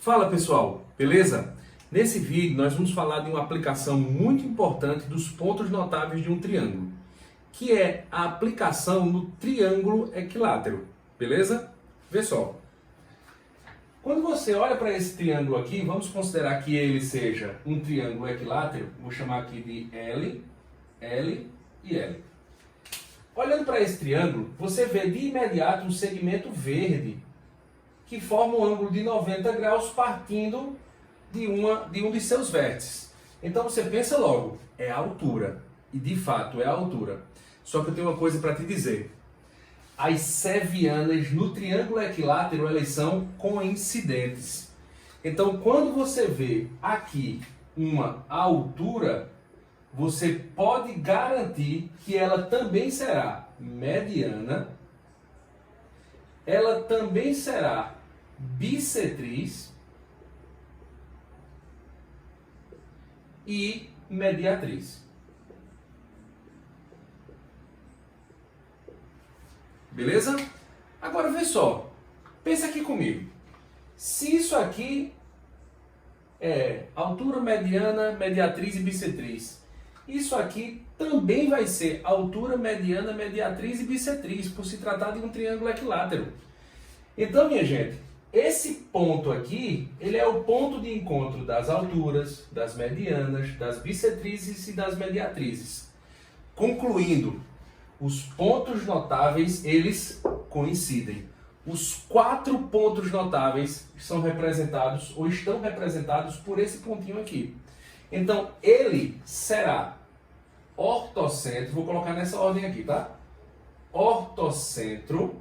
Fala pessoal, beleza? Nesse vídeo nós vamos falar de uma aplicação muito importante dos pontos notáveis de um triângulo, que é a aplicação no triângulo equilátero, beleza? Vê só. Quando você olha para esse triângulo aqui, vamos considerar que ele seja um triângulo equilátero, vou chamar aqui de L, L e L. Olhando para esse triângulo, você vê de imediato um segmento verde que forma um ângulo de 90 graus partindo de um de seus vértices. Então você pensa logo, é a altura. E de fato é a altura. Só que eu tenho uma coisa para te dizer. As sevianas no triângulo equilátero, elas são coincidentes. Então quando você vê aqui uma altura, você pode garantir que ela também será mediana, ela também será bissetriz e mediatriz. Beleza? Agora vê só, pensa aqui comigo. Se isso aqui é altura, mediana, mediatriz e bissetriz, isso aqui também vai ser altura, mediana, mediatriz e bissetriz, por se tratar de um triângulo equilátero. Então, minha gente, esse ponto aqui, ele é o ponto de encontro das alturas, das medianas, das bissetrizes e das mediatrizes. Concluindo, os pontos notáveis, eles coincidem. Os 4 pontos notáveis são representados ou estão representados por esse pontinho aqui. Então, ele será ortocentro, vou colocar nessa ordem aqui, tá? Ortocentro,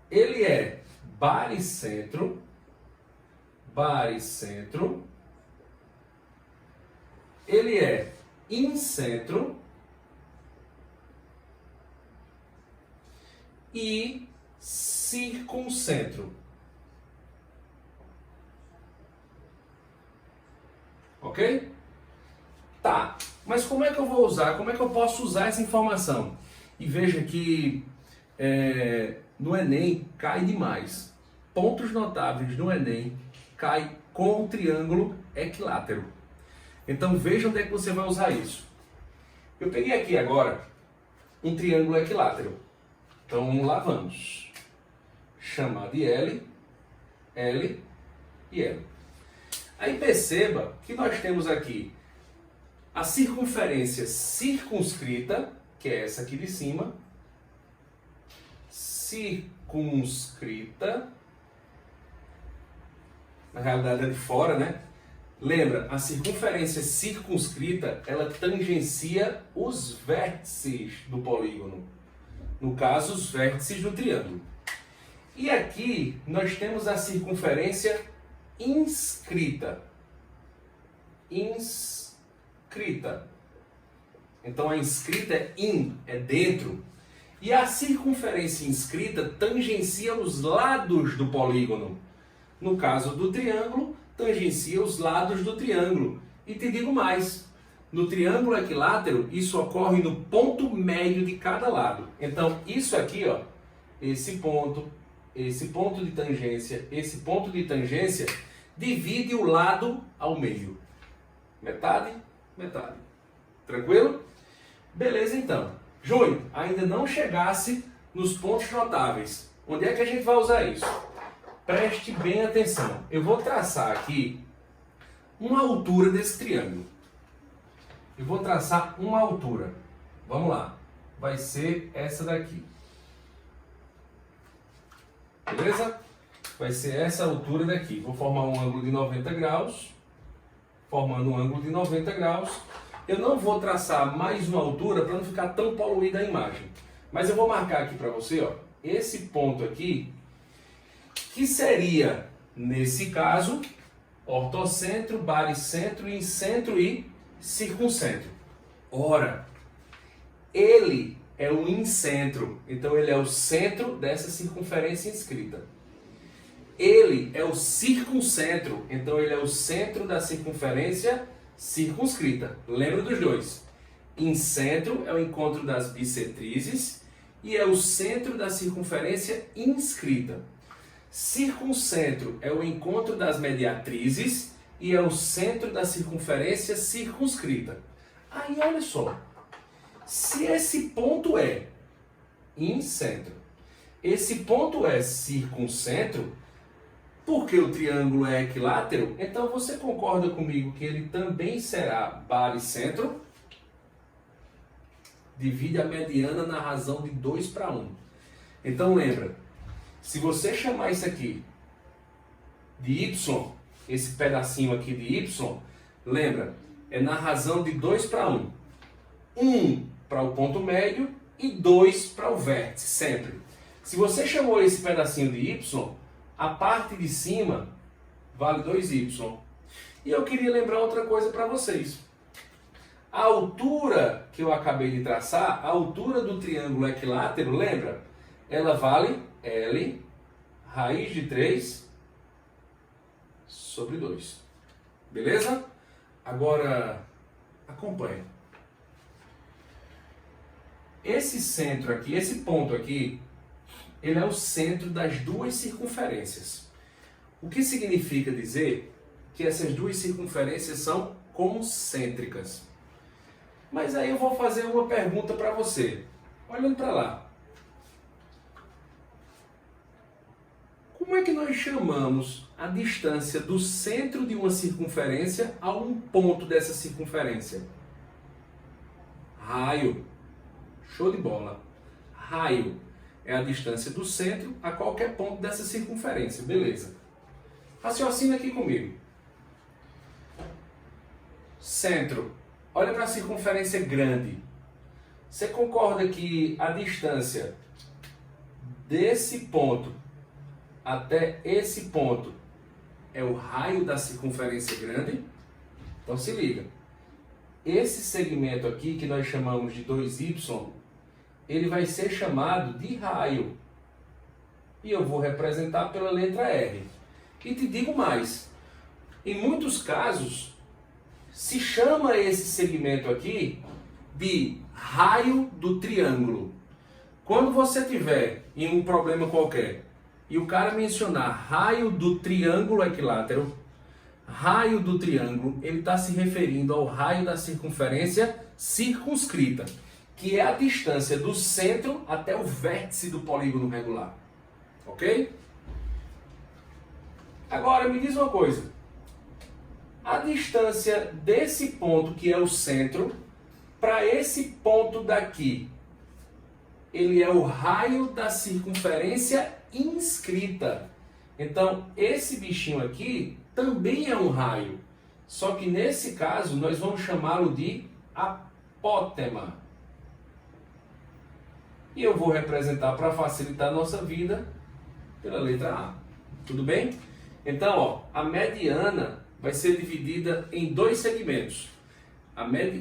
ele é baricentro, baricentro, ele é incentro e circuncentro. Ok? Tá, mas como é que eu vou usar? Como é que eu posso usar essa informação? E veja que no Enem cai demais. Pontos notáveis no Enem cai com o triângulo equilátero. Então veja onde é que você vai usar isso. Eu peguei aqui agora um triângulo equilátero. Então lá vamos. Chamar de L, L e L. Aí perceba que nós temos aqui a circunferência circunscrita, que é essa aqui de cima, circunscrita, na realidade é de fora, né? Lembra, a circunferência circunscrita, ela tangencia os vértices do polígono, no caso, os vértices do triângulo. E aqui nós temos a circunferência inscrita. Inscrita. Então a inscrita é in, é dentro. E a circunferência inscrita tangencia os lados do polígono. No caso do triângulo, tangencia os lados do triângulo. E te digo mais, no triângulo equilátero, isso ocorre no ponto médio de cada lado. Então isso aqui, ó, esse ponto de tangência, esse ponto de tangência, divide o lado ao meio. Metade, metade. Tranquilo? Beleza, então. Júnior, ainda não chegasse nos pontos notáveis. Onde é que a gente vai usar isso? Preste bem atenção. Eu vou traçar aqui uma altura desse triângulo. Eu vou traçar uma altura. Vamos lá. Vai ser essa daqui. Beleza? Vai ser essa altura daqui. Vou formar um ângulo de 90 graus. Formando um ângulo de 90 graus. Eu não vou traçar mais uma altura para não ficar tão poluída a imagem. Mas eu vou marcar aqui para você, ó, esse ponto aqui, que seria, nesse caso, ortocentro, baricentro, incentro e circuncentro. Ora, ele é o incentro, então ele é o centro dessa circunferência inscrita. Ele é o circuncentro, então ele é o centro da circunferência circunscrita. Lembra dos dois. Incentro é o encontro das bissetrizes e é o centro da circunferência inscrita. Circuncentro é o encontro das mediatrizes e é o centro da circunferência circunscrita. Aí olha só, se esse ponto é incentro, esse ponto é circuncentro, porque o triângulo é equilátero, então você concorda comigo que ele também será baricentro? Divide a mediana na razão de 2:1. Então lembra, se você chamar isso aqui de y, esse pedacinho aqui de y, lembra, é na razão de 2:1. 1 para o ponto médio e 2 para o vértice, sempre. Se você chamou esse pedacinho de y, a parte de cima vale 2y. E eu queria lembrar outra coisa para vocês. A altura que eu acabei de traçar, a altura do triângulo equilátero, lembra? Ela vale L raiz de 3 sobre 2. Beleza? Agora, acompanhe. Esse centro aqui, esse ponto aqui, ele é o centro das duas circunferências. O que significa dizer que essas duas circunferências são concêntricas. Mas aí eu vou fazer uma pergunta para você. Olhando para lá. Como é que nós chamamos a distância do centro de uma circunferência a um ponto dessa circunferência? Raio. Show de bola. Raio é a distância do centro a qualquer ponto dessa circunferência. Beleza. Raciocina aqui comigo. Centro. Olha para a circunferência grande. Você concorda que a distância desse ponto até esse ponto é o raio da circunferência grande? Então se liga. Esse segmento aqui, que nós chamamos de 2y, ele vai ser chamado de raio. E eu vou representar pela letra R. E te digo mais. Em muitos casos, se chama esse segmento aqui de raio do triângulo. Quando você tiver em um problema qualquer e o cara mencionar raio do triângulo equilátero, raio do triângulo, ele está se referindo ao raio da circunferência circunscrita, que é a distância do centro até o vértice do polígono regular. Ok? Agora me diz uma coisa. A distância desse ponto, que é o centro, para esse ponto daqui, ele é o raio da circunferência inscrita. Então, esse bichinho aqui também é um raio. Só que nesse caso, nós vamos chamá-lo de apótema. E eu vou representar, para facilitar a nossa vida, pela letra A. Tudo bem? Então, ó, a mediana vai ser dividida em dois segmentos.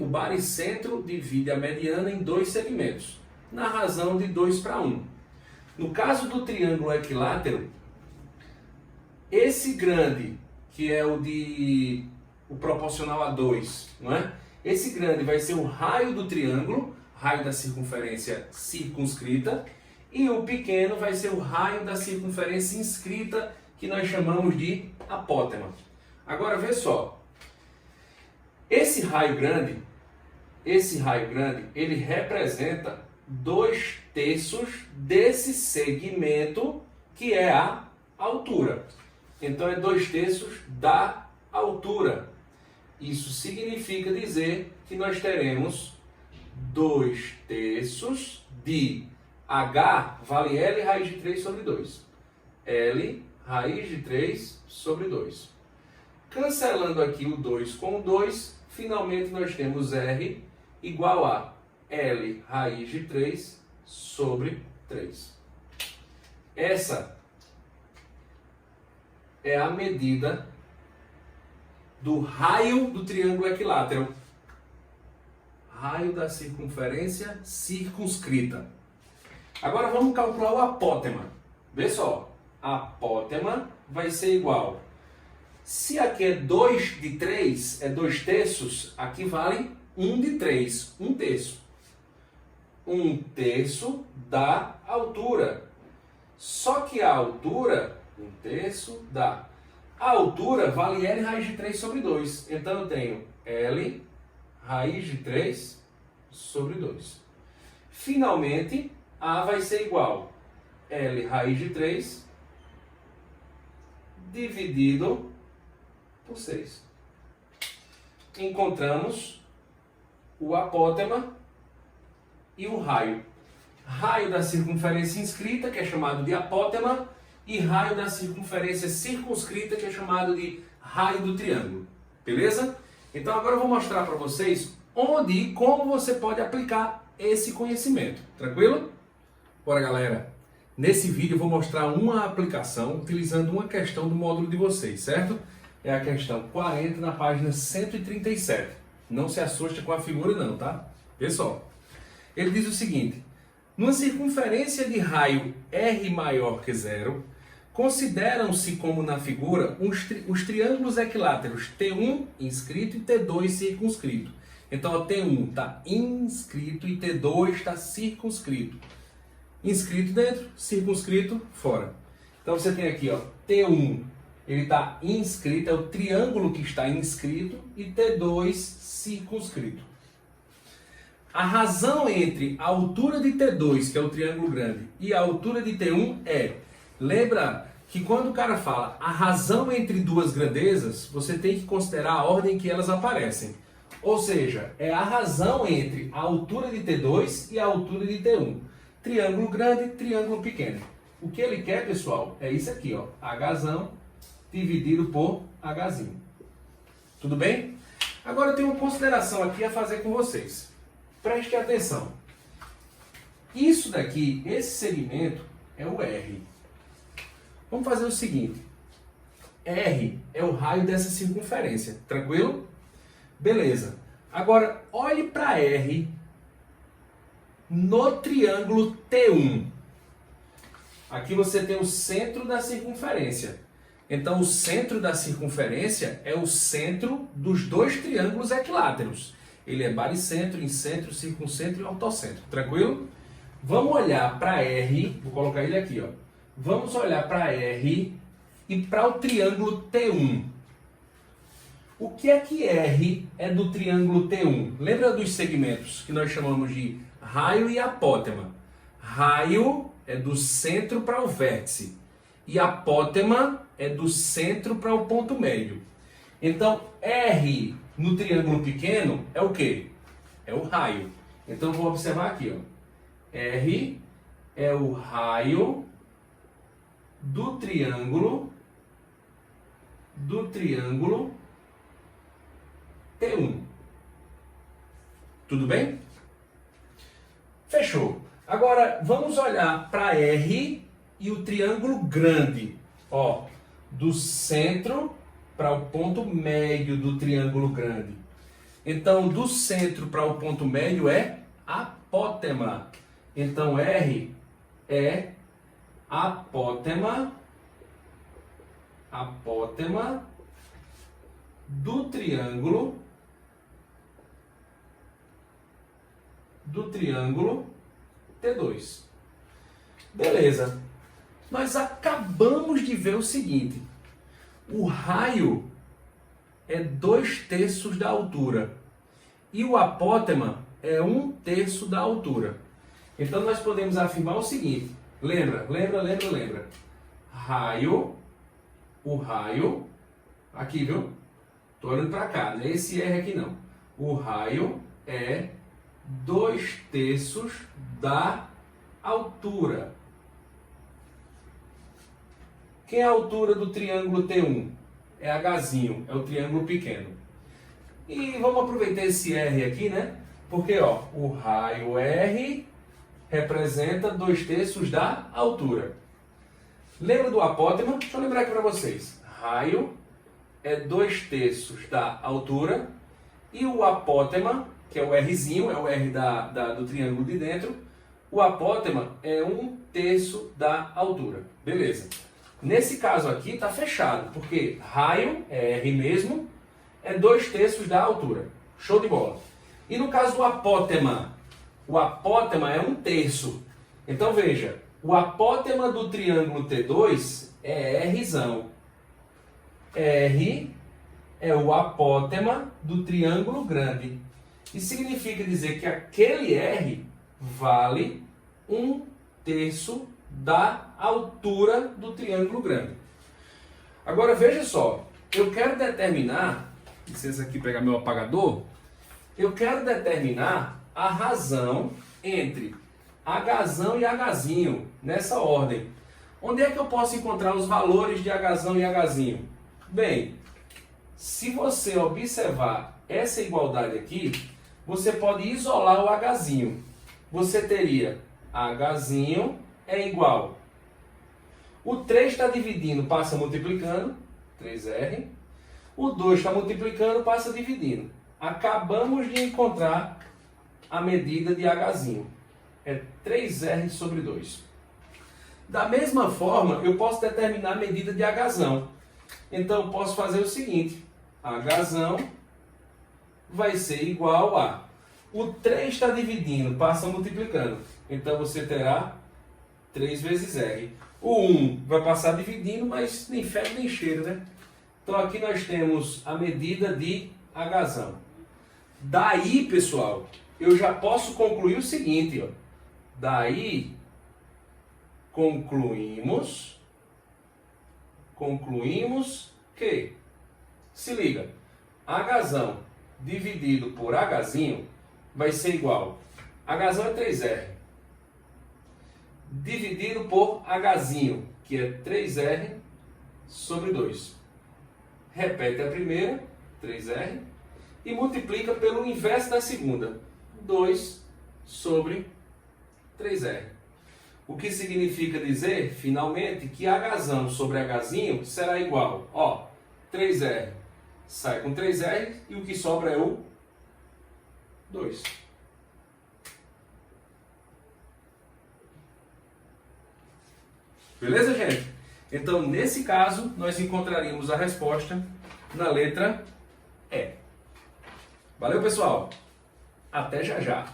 O baricentro divide a mediana em dois segmentos, na razão de 2:1. No caso do triângulo equilátero, esse grande, que é o proporcional a 2, não é? Esse grande vai ser o raio do triângulo, raio da circunferência circunscrita, e o pequeno vai ser o raio da circunferência inscrita, que nós chamamos de apótema. Agora vê só, esse raio grande, ele representa 2/3 desse segmento, que é a altura. Então é 2/3 da altura. Isso significa dizer que nós teremos 2/3 de H vale L raiz de 3 sobre 2. L raiz de 3 sobre 2. Cancelando aqui o 2 com o 2, finalmente nós temos R igual a L raiz de 3 sobre 3. Essa é a medida do raio do triângulo equilátero. Raio da circunferência circunscrita. Agora vamos calcular o apótema. Vê só, apótema vai ser igual. Se aqui é 2 de 3, é 2/3, aqui vale 1 de 3, 1/3. 1/3 da altura. Só que a altura 1 terço da... A altura vale L raiz de 3 sobre 2. Então eu tenho L raiz de 3 sobre 2. Finalmente, A vai ser igual a L raiz de 3 dividido por 6. Encontramos o apótema e o raio. Raio da circunferência inscrita, que é chamado de apótema, e raio da circunferência circunscrita, que é chamado de raio do triângulo. Beleza? Então agora eu vou mostrar para vocês onde e como você pode aplicar esse conhecimento. Tranquilo? Bora, galera! Nesse vídeo eu vou mostrar uma aplicação utilizando uma questão do módulo de vocês, certo? É a questão 40 na página 137. Não se assuste com a figura não, tá? Pessoal, ele diz o seguinte: numa circunferência de raio R maior que zero, consideram-se como na figura os triângulos equiláteros T1 inscrito e T2 circunscrito. Então o T1 está inscrito e T2 está circunscrito. Inscrito dentro, circunscrito fora. Então você tem aqui, ó, T1, ele está inscrito, é o triângulo que está inscrito, e T2 circunscrito. A razão entre a altura de T2, que é o triângulo grande, e a altura de T1 é... Lembra que quando o cara fala a razão entre duas grandezas, você tem que considerar a ordem que elas aparecem. Ou seja, é a razão entre a altura de T2 e a altura de T1. Triângulo grande, triângulo pequeno. O que ele quer, pessoal, é isso aqui, ó, Hzão dividido por Hzinho. Tudo bem? Agora eu tenho uma consideração aqui a fazer com vocês. Preste atenção. Isso daqui, esse segmento, é o R. Vamos fazer o seguinte. R é o raio dessa circunferência. Tranquilo? Beleza. Agora, olhe para R no triângulo T1. Aqui você tem o centro da circunferência. Então, o centro da circunferência é o centro dos dois triângulos equiláteros. Ele é baricentro, incentro, circuncentro e ortocentro. Tranquilo? Vamos olhar para R, vou colocar ele aqui, ó. Vamos olhar para R e para o triângulo T1. O que é que R é do triângulo T1? Lembra dos segmentos que nós chamamos de raio e apótema? Raio é do centro para o vértice e apótema é do centro para o ponto médio. Então, R no triângulo pequeno é o quê? É o raio. Então, vou observar aqui, ó. R é o raio do triângulo T1. Tudo bem? Fechou. Agora, vamos olhar para R e o triângulo grande. Ó, do centro para o ponto médio do triângulo grande. Então, do centro para o ponto médio é apótema. Então, R é apótema do triângulo T2. Beleza. Nós acabamos de ver o seguinte. O raio é 2/3 da altura. E o apótema é 1/3 da altura. Então nós podemos afirmar o seguinte. Lembra. O raio, aqui, viu? Tô olhando para cá, não é esse R aqui não. O raio é 2/3 da altura. Quem é a altura do triângulo T1? É Hzinho, é o triângulo pequeno. E vamos aproveitar esse R aqui, né? Porque, ó, o raio R representa 2/3 da altura. Lembra do apótema? Deixa eu lembrar aqui para vocês. Raio é 2/3 da altura e o apótema, que é o Rzinho, é o R do triângulo de dentro, o apótema é 1/3 da altura. Beleza. Nesse caso aqui está fechado, porque raio é R mesmo, é 2/3 da altura. Show de bola. E no caso do apótema, o apótema é 1/3. Então veja, o apótema do triângulo T2 é Rzão. R é o apótema do triângulo grande. Isso significa dizer que aquele R vale 1/3 da altura do triângulo grande. Agora veja só, eu quero determinar, licença aqui pegar meu apagador, eu quero determinar a razão entre Hzão e Hzinho, nessa ordem. Onde é que eu posso encontrar os valores de Hzão e Hzinho? Bem, se você observar essa igualdade aqui, você pode isolar o Hzinho. Você teria Hzinho é igual. O 3 está dividindo, passa multiplicando, 3R. O 2 está multiplicando, passa dividindo. Acabamos de encontrar a medida de Hzinho. É 3R sobre 2. Da mesma forma, eu posso determinar a medida de Hzão. Então, eu posso fazer o seguinte. Hzão vai ser igual a... O 3 está dividindo, passa multiplicando. Então, você terá 3 vezes R. O 1 vai passar dividindo, mas nem fede nem cheiro, né? Então, aqui nós temos a medida de Hzão. Daí, pessoal, eu já posso concluir o seguinte, ó. Daí, concluímos que, se liga, Hzão dividido por Hzinho vai ser igual. Hzão é 3R. Dividido por Hzinho, que é 3R sobre 2. Repete a primeira, 3R, e multiplica pelo inverso da segunda, 2 sobre 3R. O que significa dizer, finalmente, que Hzão sobre Hzinho será igual. Ó, 3R sai com 3R e o que sobra é o 2. Beleza, gente? Então, nesse caso, nós encontraríamos a resposta na letra E. Valeu, pessoal! Até já já.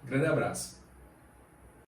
Grande abraço.